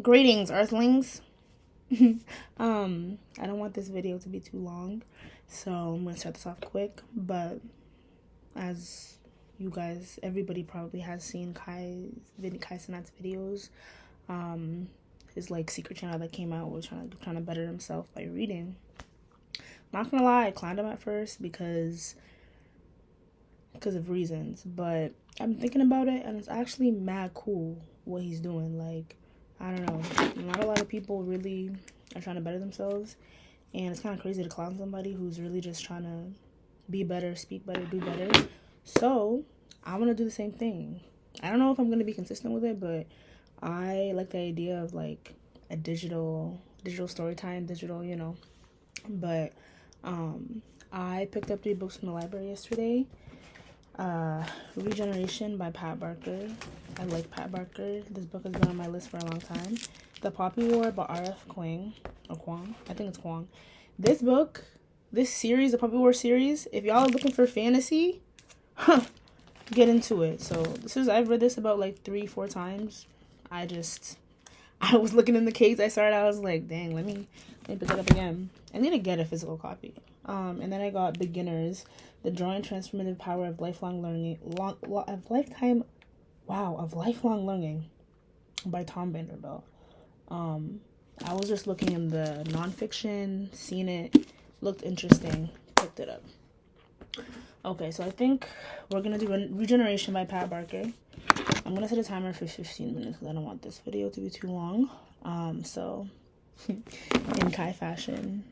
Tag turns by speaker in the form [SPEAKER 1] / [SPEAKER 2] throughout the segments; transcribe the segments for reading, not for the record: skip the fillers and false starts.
[SPEAKER 1] Greetings, Earthlings. I don't want this video to be too long, so I'm gonna start this off quick. But as you guys, everybody probably has seen Kai Cenat's videos. His like secret channel that came out was trying to better himself by reading. Not gonna lie, I clowned him at first because of reasons, but I'm thinking about it, and it's actually mad cool what he's doing. Like, I don't know, not a lot of people really are trying to better themselves, and it's kind of crazy to clown somebody who's really just trying to be better, speak better, do better. So I want to do the same thing. I don't know if I'm gonna be consistent with it, but I like the idea of like a digital story time, but I picked up 3 books from the library yesterday. Regeneration by Pat Barker. I like Pat Barker. This book has been on my list for a long time. The Poppy War by R.F. Kuang. Or Kwong. I think it's Kwong. This book, this series, the Poppy War series, if y'all are looking for fantasy, get into it. So I've read this about like 3-4 times. I was looking in the case I started, I was like, dang, let me pick it up again. I need to get a physical copy. And then I got Beginners, The Joy and Transformative Power of Lifelong Learning, of Lifelong Learning by Tom Vanderbilt. I was just looking in the nonfiction, seen it, looked interesting, picked it up. Okay, so I think we're going to do Regeneration by Pat Barker. I'm going to set a timer for 15 minutes because I don't want this video to be too long. So in Kai fashion,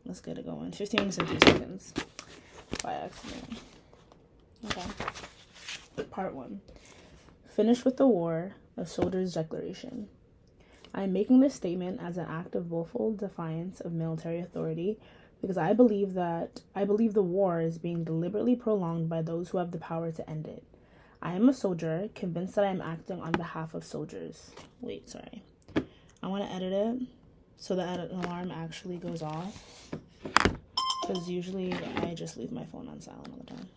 [SPEAKER 1] let's get it going. 15 minutes and 3 seconds by accident. Okay. Part 1. Finish with the war, a soldier's declaration. I am making this statement as an act of willful defiance of military authority because I believe the war is being deliberately prolonged by those who have the power to end it. I am a soldier, convinced that I am acting on behalf of soldiers. Wait, sorry. I want to edit it so that an alarm actually goes off, because usually I just leave my phone on silent all the time.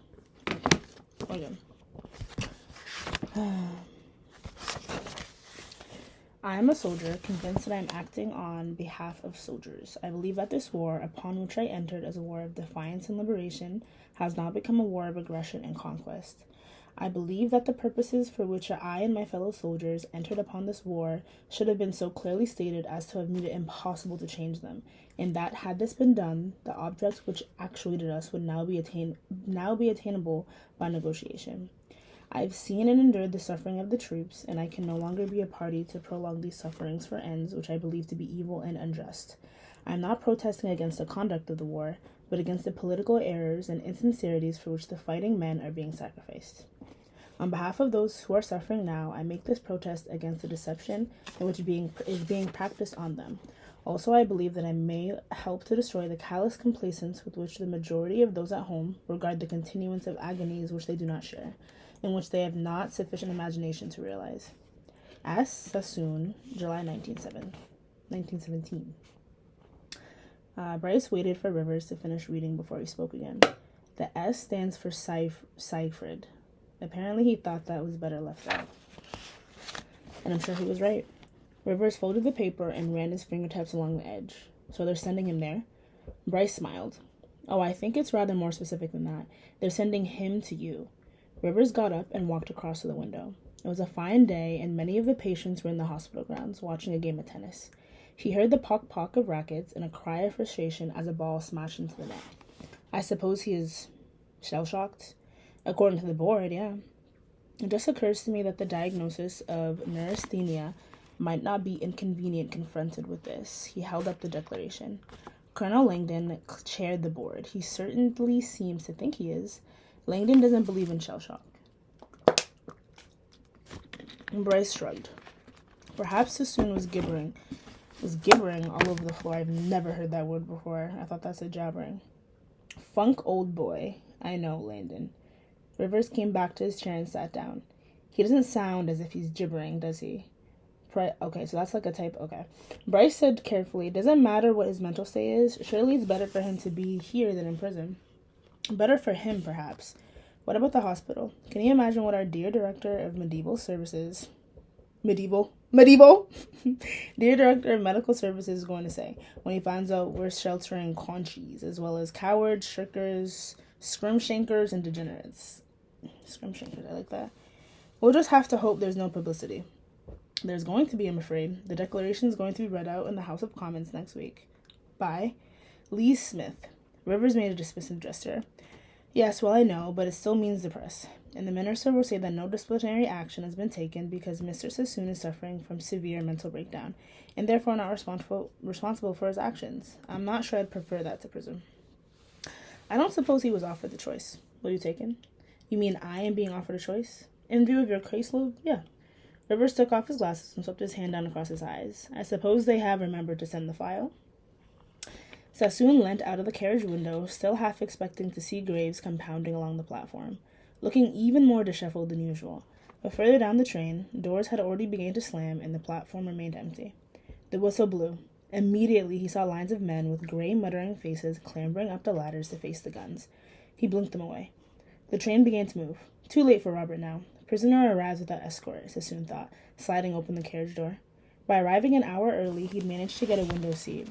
[SPEAKER 1] Okay, we're good. I am a soldier, convinced that I am acting on behalf of soldiers. I believe that this war, upon which I entered as a war of defiance and liberation, has now become a war of aggression and conquest. I believe that the purposes for which I and my fellow soldiers entered upon this war should have been so clearly stated as to have made it impossible to change them, and that, had this been done, the objects which actuated us would now be attainable by negotiation. I have seen and endured the suffering of the troops, and I can no longer be a party to prolong these sufferings for ends which I believe to be evil and unjust. I am not protesting against the conduct of the war, but against the political errors and insincerities for which the fighting men are being sacrificed. On behalf of those who are suffering now, I make this protest against the deception which is being practiced on them. Also, I believe that I may help to destroy the callous complacence with which the majority of those at home regard the continuance of agonies which they do not share, in which they have not sufficient imagination to realize. S. Sassoon, July 1917. Bryce waited for Rivers to finish reading before he spoke again. The S stands for Siegfried. Apparently he thought that was better left out. And I'm sure he was right. Rivers folded the paper and ran his fingertips along the edge. So they're sending him there? Bryce smiled. Oh, I think it's rather more specific than that. They're sending him to you. Rivers got up and walked across to the window. It was a fine day, and many of the patients were in the hospital grounds watching a game of tennis. He heard the pock-pock of rackets and a cry of frustration as a ball smashed into the net. I suppose he is shell-shocked? According to the board, yeah. It just occurs to me that the diagnosis of neurasthenia might not be inconvenient confronted with this. He held up the declaration. Colonel Langdon chaired the board. He certainly seems to think he is. Langdon doesn't believe in shell shock. And Bryce shrugged. Perhaps Sassoon was gibbering all over the floor. I've never heard that word before. I thought that said jabbering. Funk old boy. I know, Langdon. Rivers came back to his chair and sat down. He doesn't sound as if he's gibbering, does he? Okay, so that's like a type. Okay. Bryce said carefully, it doesn't matter what his mental state is. Surely it's better for him to be here than in prison. Better for him, perhaps. What about the hospital? Can you imagine what our dear director of medieval services Medieval. Dear Director of Medical Services is going to say when he finds out we're sheltering conchies as well as cowards, shirkers, scrimshankers, and degenerates. Scrimshankers, I like that. We'll just have to hope there's no publicity. There's going to be, I'm afraid. The declaration is going to be read out in the House of Commons next week. By Lee Smith. Rivers made a dismissive gesture. Yes, well, I know, but it still means the press. And the minister will say that no disciplinary action has been taken because Mr. Sassoon is suffering from severe mental breakdown and therefore not responsible for his actions. I'm not sure I'd prefer that to prison. I don't suppose he was offered the choice. Will you take him? You mean I am being offered a choice? In view of your caseload, yeah. Rivers took off his glasses and swept his hand down across his eyes. I suppose they have remembered to send the file. Sassoon leant out of the carriage window, still half expecting to see Graves come pounding along the platform, looking even more disheveled than usual. But further down the train, doors had already begun to slam and the platform remained empty. The whistle blew. Immediately he saw lines of men with gray, muttering faces clambering up the ladders to face the guns. He blinked them away. The train began to move. Too late for Robert now. Prisoner arrives without escort, Sassoon thought, sliding open the carriage door. By arriving an hour early, he'd managed to get a window seat.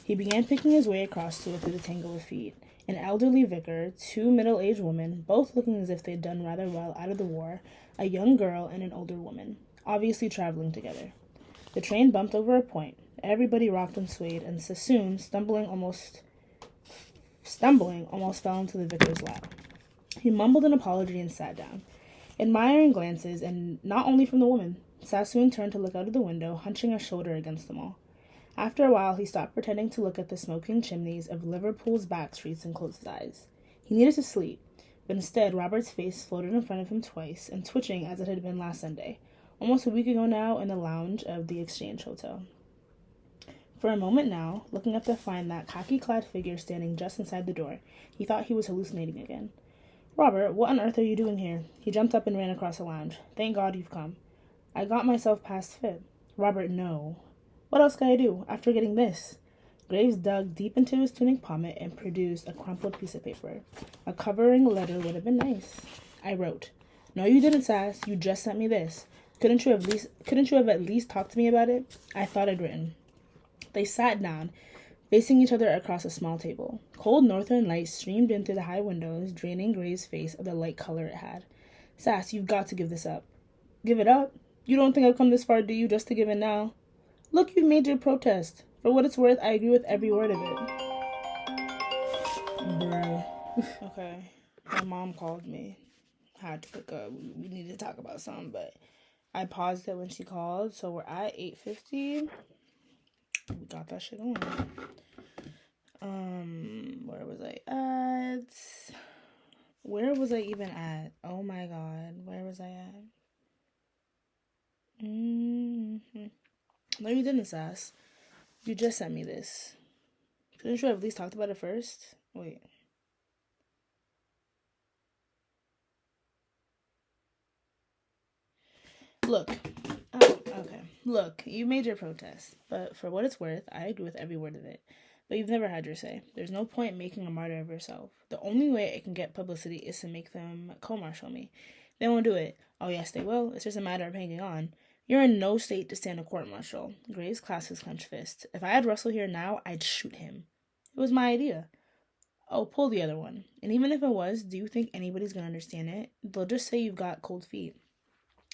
[SPEAKER 1] He began picking his way across to it through the tangle of feet. An elderly vicar, two middle-aged women, both looking as if they'd done rather well out of the war, a young girl and an older woman, obviously traveling together. The train bumped over a point. Everybody rocked and swayed, and Sassoon, stumbling, almost fell into the vicar's lap. He mumbled an apology and sat down. Admiring glances, and not only from the woman. Sassoon turned to look out of the window, hunching a shoulder against them all. After a while, he stopped pretending to look at the smoking chimneys of Liverpool's back streets and closed his eyes. He needed to sleep, but instead Robert's face floated in front of him twice, and twitching as it had been last Sunday, almost a week ago now, in the lounge of the Exchange Hotel. For a moment now, looking up to find that khaki-clad figure standing just inside the door, he thought he was hallucinating again. Robert, what on earth are you doing here? He jumped up and ran across the lounge. Thank God you've come. I got myself past fit. Robert, no. What else could I do, after getting this? Graves dug deep into his tunic pocket and produced a crumpled piece of paper. A covering letter would have been nice. I wrote. No, you didn't, Sass. You just sent me this. Couldn't you have at least talked to me about it? I thought I'd written. They sat down, facing each other across a small table. Cold northern light streamed in through the high windows, draining Graves' face of the light color it had. Sass, you've got to give this up. Give it up? You don't think I've come this far, do you, just to give in now? Look, you've made your protest. For what it's worth, I agree with every word of it. Bruh. Okay. My mom called me. I had to pick up. We needed to talk about something, but I paused it when she called, so we're at 8:50. We got that shit on. Where was I at? Where was I even at? Oh my god. Where was I at? No, you didn't, Sass. You just sent me this. Couldn't you have at least talked about it first? Wait. Look. Oh, okay. Look, you made your protest, but for what it's worth, I agree with every word of it. But you've never had your say. There's no point making a martyr of yourself. The only way it can get publicity is to make them court-martial me. They won't do it. Oh, yes, they will. It's just a matter of hanging on. You're in no state to stand a court-martial. Graves clasped his clenched fist. If I had Russell here now, I'd shoot him. It was my idea. Oh, pull the other one. And even if it was, do you think anybody's gonna understand it? They'll just say you've got cold feet.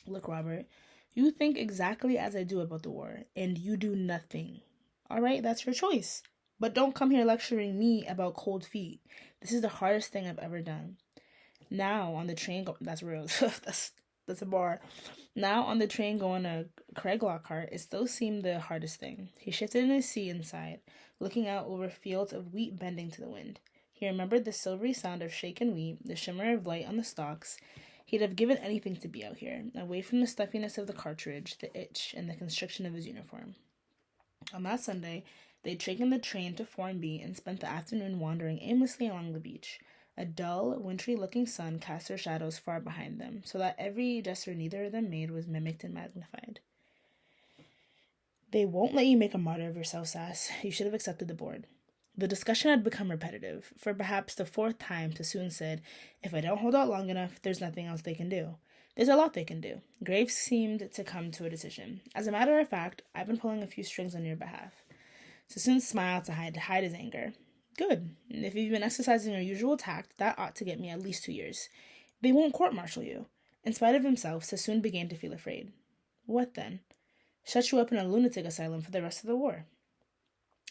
[SPEAKER 1] Look, Robert, you think exactly as I do about the war, and you do nothing. All right, that's your choice. But don't come here lecturing me about cold feet. This is the hardest thing I've ever done. Now on the train, that's real. that's a bar. Now on the train going to Craig Lockhart, it still seemed the hardest thing. He shifted in his seat inside, looking out over fields of wheat bending to the wind. He remembered the silvery sound of shaken wheat, the shimmer of light on the stalks. He'd have given anything to be out here, away from the stuffiness of the cartridge, the itch, and the constriction of his uniform. On that Sunday, they'd taken the train to Formby and spent the afternoon wandering aimlessly along the beach. A dull, wintry-looking sun cast their shadows far behind them, so that every gesture neither of them made was mimicked and magnified. They won't let you make a martyr of yourself, Sass. You should have accepted the board. The discussion had become repetitive. For perhaps the fourth time, Sassoon said, if I don't hold out long enough, there's nothing else they can do. There's a lot they can do. Graves seemed to come to a decision. As a matter of fact, I've been pulling a few strings on your behalf. Sassoon smiled to hide his anger. Good. If you've been exercising your usual tact, that ought to get me at least 2 years. They won't court-martial you. In spite of himself, Sassoon began to feel afraid. What then? Shut you up in a lunatic asylum for the rest of the war.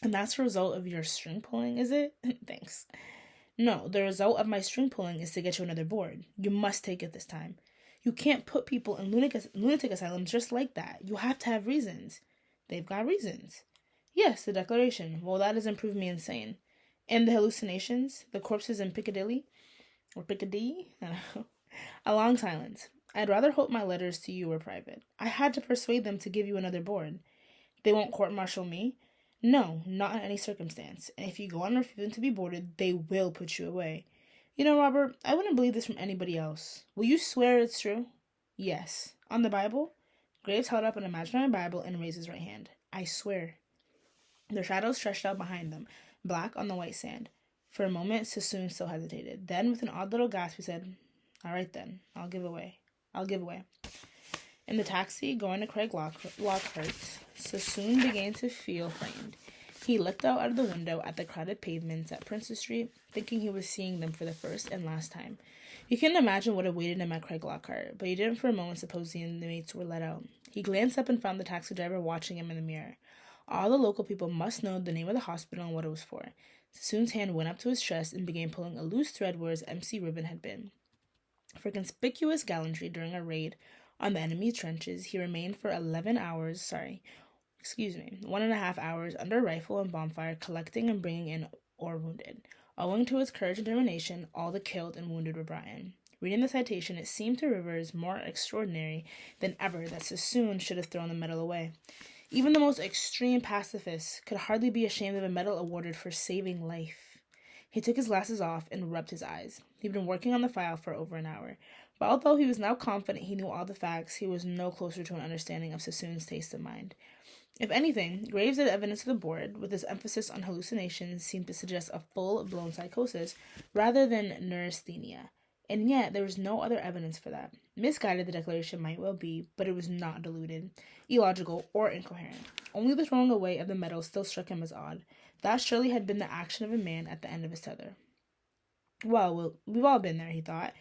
[SPEAKER 1] And that's the result of your string pulling, is it? Thanks. No, the result of my string pulling is to get you another board. You must take it this time. You can't put people in lunatic asylums just like that. You have to have reasons. They've got reasons. Yes, the declaration. Well, that doesn't prove me insane. And the hallucinations, the corpses in Piccadilly, or Piccadilly? I don't know. A long silence. I'd rather hope my letters to you were private. I had to persuade them to give you another board. They won't court-martial me? No, not in any circumstance. And if you go on refusing to be boarded, they will put you away. You know, Robert, I wouldn't believe this from anybody else. Will you swear it's true? Yes. On the Bible? Graves held up an imaginary Bible and raised his right hand. I swear. The shadows stretched out behind them, black on the white sand. For a moment, Sassoon still hesitated. Then, with an odd little gasp, he said, All right then, I'll give away. In the taxi, going to Craig Lockhart's, Sassoon began to feel frightened. He looked out of the window at the crowded pavements at Princess Street, thinking he was seeing them for the first and last time. He couldn't imagine what awaited him at Craig Lockhart, but he didn't for a moment suppose the inmates were let out. He glanced up and found the taxi driver watching him in the mirror. All the local people must know the name of the hospital and what it was for. Sassoon's hand went up to his chest and began pulling a loose thread where his MC ribbon had been. For conspicuous gallantry during a raid on the enemy's trenches, he remained for 1.5 hours under rifle and bonfire, collecting and bringing in or wounded. Owing to his courage and determination, all the killed and wounded were brought in. Reading the citation, it seemed to Rivers more extraordinary than ever that Sassoon should have thrown the medal away. Even the most extreme pacifist could hardly be ashamed of a medal awarded for saving life. He took his glasses off and rubbed his eyes. He'd been working on the file for over an hour. But although he was now confident he knew all the facts, he was no closer to an understanding of Sassoon's taste of mind. If anything, Graves' evidence to the board, with his emphasis on hallucinations, seemed to suggest a full-blown psychosis rather than neurasthenia. And yet, there was no other evidence for that. Misguided the declaration might well be, but it was not deluded, illogical, or incoherent. Only the throwing away of the medal still struck him as odd. That surely had been the action of a man at the end of his tether. Well, we've all been there, he thought.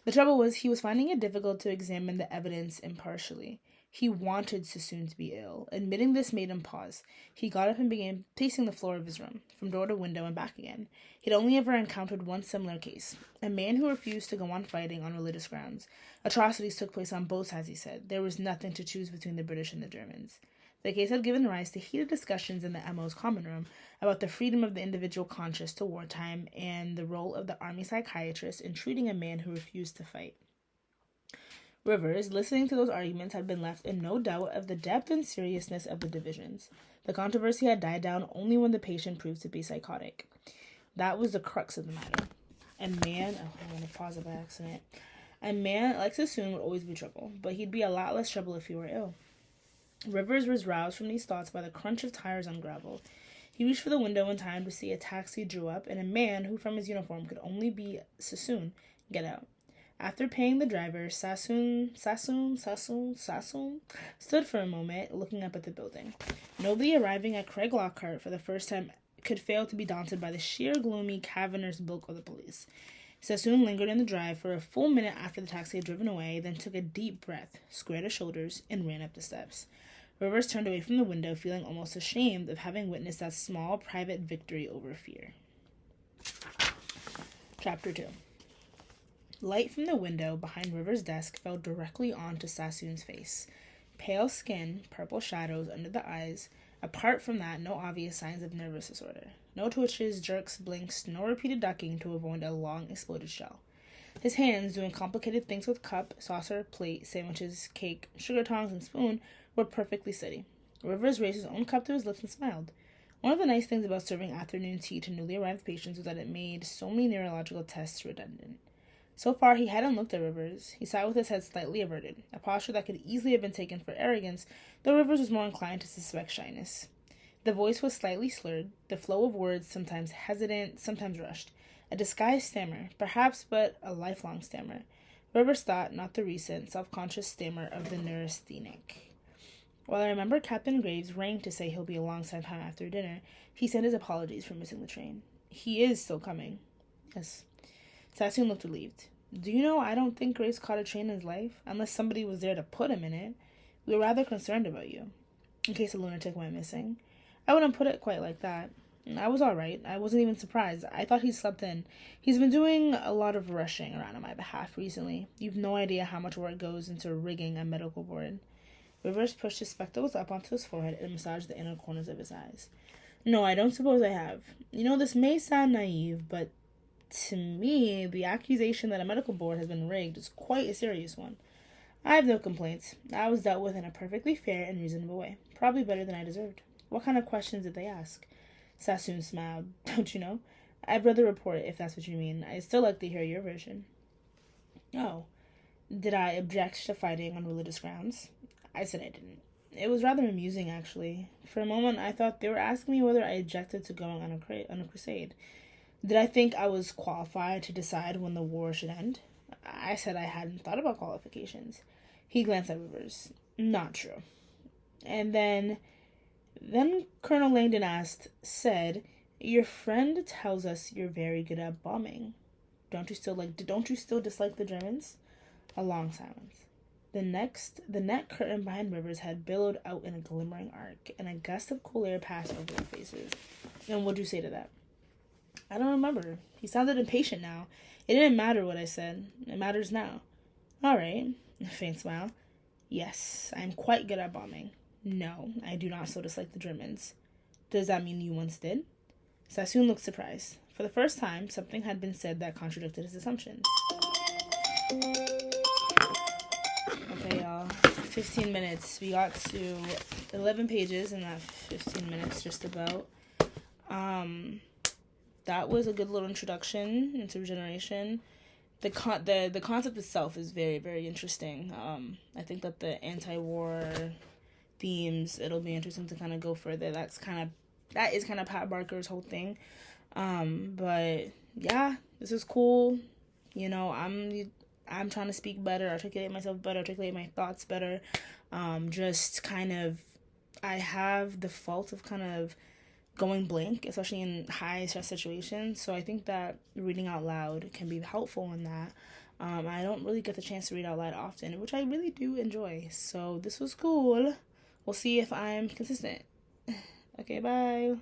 [SPEAKER 1] The trouble was, he was finding it difficult to examine the evidence impartially. He wanted Sassoon to be ill. Admitting this made him pause. He got up and began pacing the floor of his room, from door to window and back again. He'd only ever encountered one similar case. A man who refused to go on fighting on religious grounds. Atrocities took place on both sides, he said. There was nothing to choose between the British and the Germans. The case had given rise to heated discussions in the MO's common room about the freedom of the individual conscious to wartime and the role of the army psychiatrist in treating a man who refused to fight. Rivers, listening to those arguments, had been left in no doubt of the depth and seriousness of the divisions. The controversy had died down only when the patient proved to be psychotic. That was the crux of the matter. I'm going to pause it by accident. A man like Sassoon would always be trouble, but he'd be a lot less trouble if he were ill. Rivers was roused from these thoughts by the crunch of tires on gravel. He reached for the window in time to see a taxi drew up, and a man, who from his uniform could only be Sassoon, get out. After paying the driver, Sassoon stood for a moment, looking up at the building. Nobody arriving at Craig Lockhart for the first time could fail to be daunted by the sheer, gloomy, cavernous bulk of the police. Sassoon lingered in the drive for a full minute after the taxi had driven away, then took a deep breath, squared his shoulders, and ran up the steps. Rivers turned away from the window, feeling almost ashamed of having witnessed that small, private victory over fear. Chapter 2. Light from the window behind Rivers' desk fell directly onto Sassoon's face. Pale skin, purple shadows under the eyes. Apart from that, no obvious signs of nervous disorder. No twitches, jerks, blinks, no repeated ducking to avoid a long exploded shell. His hands, doing complicated things with cup, saucer, plate, sandwiches, cake, sugar tongs, and spoon, were perfectly steady. Rivers raised his own cup to his lips and smiled. One of the nice things about serving afternoon tea to newly arrived patients was that it made so many neurological tests redundant. So far, he hadn't looked at Rivers. He sat with his head slightly averted, a posture that could easily have been taken for arrogance, though Rivers was more inclined to suspect shyness. The voice was slightly slurred, the flow of words sometimes hesitant, sometimes rushed. A disguised stammer, perhaps, but a lifelong stammer. Rivers thought, not the recent, self-conscious stammer of the neurasthenic. While I remember Captain Graves rang to say he'll be along sometime after dinner, he sent his apologies for missing the train. He is still coming. Yes. Sassoon looked relieved. Do you know, I don't think Graves caught a train in his life, unless somebody was there to put him in it. We were rather concerned about you, in case a lunatic went missing. I wouldn't put it quite like that. I was all right. I wasn't even surprised. I thought he slept in. He's been doing a lot of rushing around on my behalf recently. You've no idea how much work goes into rigging a medical board. Rivers pushed his spectacles up onto his forehead and massaged the inner corners of his eyes. No, I don't suppose I have. You know, this may sound naive, but to me, the accusation that a medical board has been rigged is quite a serious one. I have no complaints. I was dealt with in a perfectly fair and reasonable way. Probably better than I deserved. What kind of questions did they ask? Sassoon smiled. Don't you know? I'd rather report it, if that's what you mean. I'd still like to hear your version. Oh. Did I object to fighting on religious grounds? I said I didn't. It was rather amusing, actually. For a moment, I thought they were asking me whether I objected to going on a crusade. Did I think I was qualified to decide when the war should end? I said I hadn't thought about qualifications. He glanced at Rivers. Not true. And then Colonel Langdon said, your friend tells us you're very good at bombing. Don't you still dislike the Germans? A long silence. The net curtain behind Rivers had billowed out in a glimmering arc, and a gust of cool air passed over their faces. And what'd you say to that? I don't remember. He sounded impatient now. It didn't matter what I said. It matters now. All right. A faint smile. Yes, I'm quite good at bombing. No, I do not so dislike the Germans. Does that mean you once did? Sassoon looked surprised. For the first time, something had been said that contradicted his assumptions. Okay, y'all. 15 minutes. We got to 11 pages in that 15 minutes, just about. That was a good little introduction into regeneration. The concept itself is very, very interesting. I think that the anti-war themes, it'll be interesting to kind of go further. That is kind of Pat Barker's whole thing. But yeah, this is cool. You know, I'm trying to speak better, articulate myself better, articulate my thoughts better. Just kind of, I have the fault of kind of going blank, especially in high stress situations. So I think that reading out loud can be helpful in that. I don't really get the chance to read out loud often, which I really do enjoy. So this was cool. We'll see if I'm consistent. Okay, bye.